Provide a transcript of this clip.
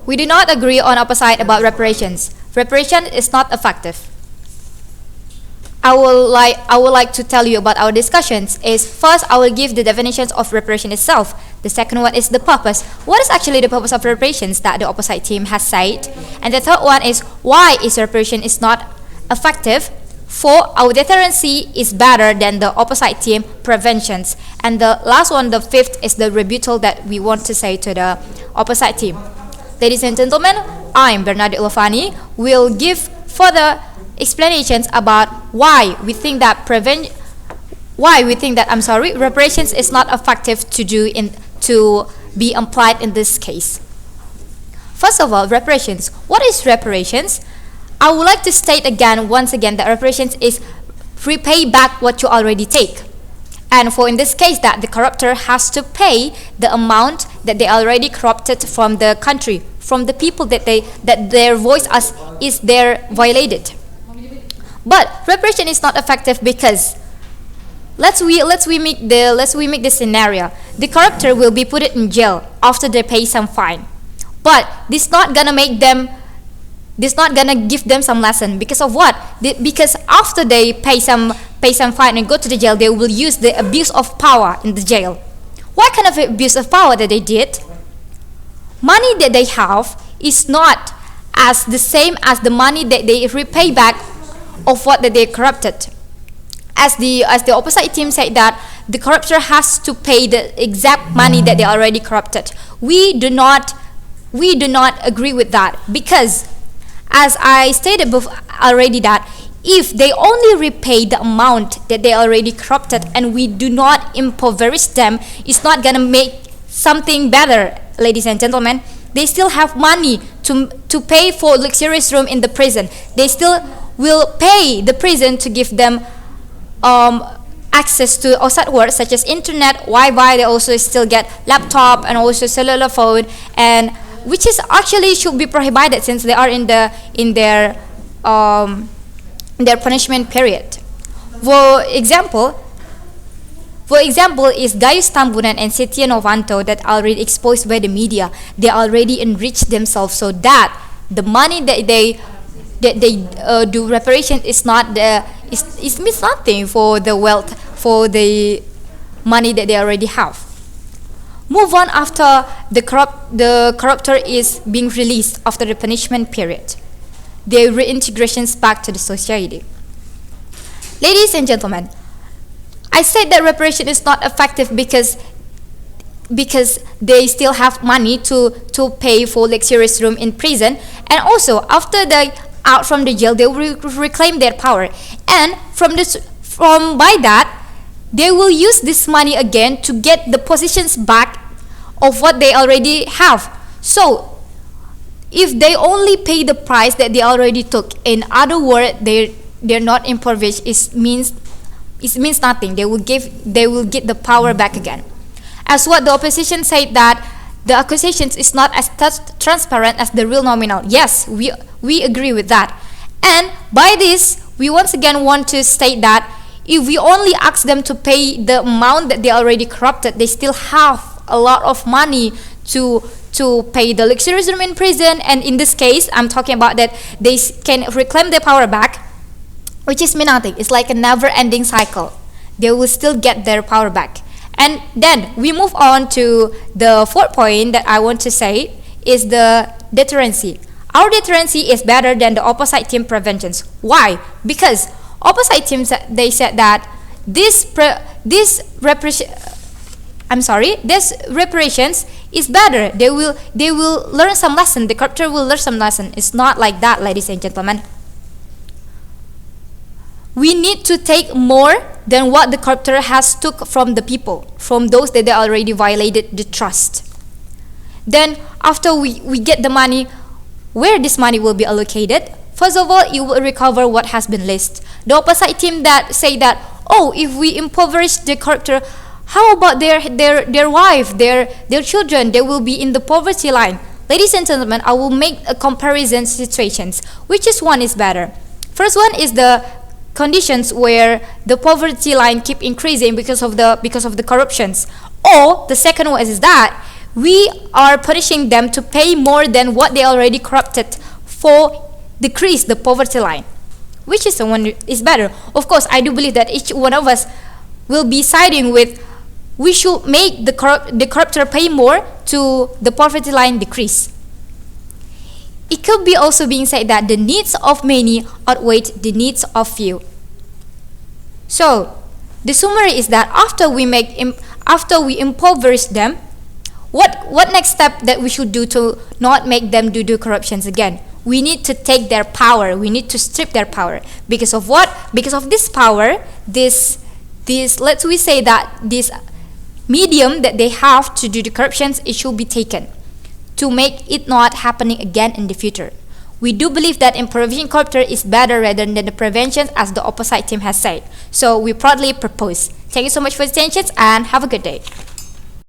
We do not agree on opposite about reparations. Reparation is not effective. I would like to tell you about our discussions is first I will give the definitions of reparation itself. The second one is the purpose. What is actually the purpose of reparations that the opposite team has said? And the third one is why is reparation is not effective? For our deterrency is better than the opposite team preventions. And the last one, the fifth, is the rebuttal that we want to say to the opposite team. Ladies and gentlemen, I'm Bernadette Lofani. Will give further explanations about why we think that reparations is not effective to be applied in this case. First of all, reparations. What is reparations? I would like to state once again that reparations is repay back what you already take. And for in this case that the corruptor has to pay the amount that they already corrupted from the country, from the people that their voice is there violated. But reparation is not effective because let's make this scenario. The corruptor will be put in jail after they pay some fine. But this not gonna give them some lesson because of what? Because after they pay some fine and go to the jail, they will use the abuse of power in the jail. What kind of abuse of power that they did? Money that they have is not as the same as the money that they repay back of what that they corrupted. As the opposite team said that the corruptor has to pay the exact money that they already corrupted. We do not agree with that because, as I stated already, that if they only repay the amount that they already corrupted and we do not impoverish them, it's not gonna make something better, ladies and gentlemen. They still have money to pay for luxurious room in the prison. They still will pay the prison to give them access to outside work such as internet, Wi-Fi. They also still get laptop and also cellular phone, and which is actually should be prohibited since they are in their punishment period. For example is Gayus Tambunan and Setia Novanto that already exposed by the media. They already enriched themselves so that the money that they do reparation is means nothing for the wealth, for the money that they already have. Move on after the corruptor is being released after the punishment period. Their reintegrations back to the society. Ladies and gentlemen, I said that reparation is not effective because they still have money to pay for luxurious room in prison, and also after they out from the jail they will reclaim their power, and by that they will use this money again to get the positions back of what they already have. So if they only pay the price that they already took, in other words, they're not impoverished, it means nothing. They will get the power back again. As what the opposition said that the accusations is not as transparent as the real nominal. Yes, we agree with that. And by this, we once again want to state that if we only ask them to pay the amount that they already corrupted, they still have a lot of money to pay the luxurious room in prison. And in this case, I'm talking about that they can reclaim their power back, which is mean nothing. It's like a never-ending cycle. They will still get their power back. And then we move on to the fourth point that I want to say is the deterrency. Our deterrency is better than the opposite team preventions. Why? Because opposite teams, they said that this reparations is better. They will learn some lesson. The corruptor will learn some lesson. It's not like that, ladies and gentlemen. We need to take more than what the corruptor has took from the people, from those that they already violated the trust. Then after we get the money, where this money will be allocated? First of all, it will recover what has been lost. The opposite team that say that, oh, if we impoverish the corruptor, how about their wife, their children? They will be in the poverty line. Ladies and gentlemen, I will make a comparison situations. Which one is better? First one is the conditions where the poverty line keep increasing because of the corruptions. Or the second one is that we are punishing them to pay more than what they already corrupted for decrease the poverty line. Which is the one is better? Of course, I do believe that each one of us will be siding with we should make the corruptor pay more to the poverty line decrease. It could be also being said that the needs of many outweigh the needs of few. So, the summary is that after we impoverish them, what next step that we should do to not make them do corruptions again? We need to take their power. We need to strip their power. Because of what? Because of this power, this let's we say that this medium that they have to do the corruptions, it should be taken to make it not happening again in the future. We do believe that improvising corruptor is better rather than the prevention, as the opposite team has said. So we proudly propose. Thank you so much for your attention and have a good day.